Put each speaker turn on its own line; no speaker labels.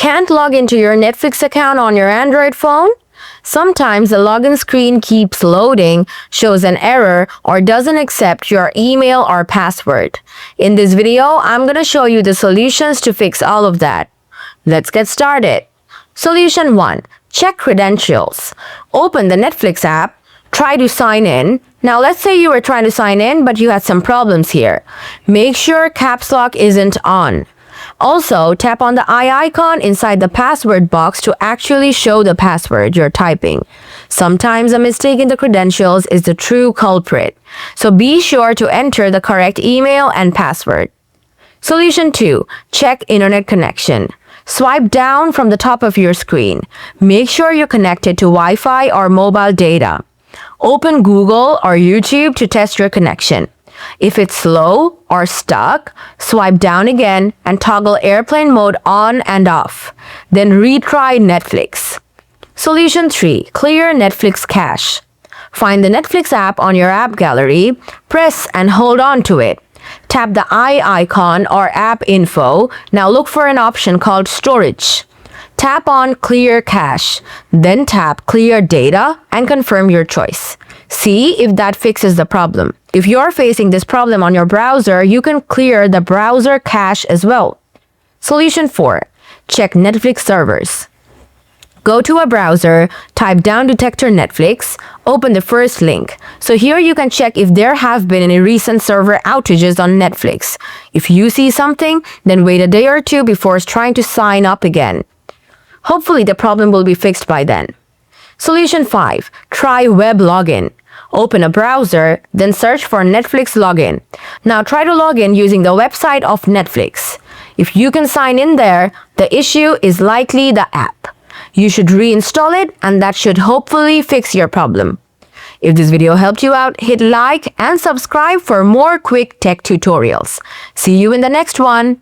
Can't log into your Netflix account on your Android phone? Sometimes the login screen keeps loading, shows an error, or doesn't accept your email or password. In this video, I'm going to show you the solutions to fix all of that. Let's get started. Solution 1. Check credentials. Open the Netflix app. Try to sign in. Now let's say you were trying to sign in, but you had some problems here. Make sure caps lock isn't on. Also, tap on the eye icon inside the password box to actually show the password you're typing. Sometimes a mistake in the credentials is the true culprit, so be sure to enter the correct email and password. Solution 2. Check internet connection. Swipe down from the top of your screen. Make sure you're connected to Wi-Fi or mobile data. Open Google or YouTube to test your connection. If it's slow or stuck, swipe down again and toggle airplane mode on and off. Then retry Netflix. Solution 3. Clear Netflix cache. Find the Netflix app on your app gallery, press and hold on to it. Tap the eye icon or app info. Now look for an option called storage. Tap on Clear Cache, then tap Clear Data and confirm your choice. See if that fixes the problem. If you're facing this problem on your browser, you can clear the browser cache as well. Solution 4. Check Netflix servers. Go to a browser, type down Detector Netflix, open the first link. So here you can check if there have been any recent server outages on Netflix. If you see something, then wait a day or two before trying to sign up again. Hopefully the problem will be fixed by then. Solution 5. Try web login. Open a browser, then search for Netflix login. Now try to log in using the website of Netflix. If you can sign in there, the issue is likely the app. You should reinstall it, and that should hopefully fix your problem. If this video helped you out, hit like and subscribe for more quick tech tutorials. See you in the next one.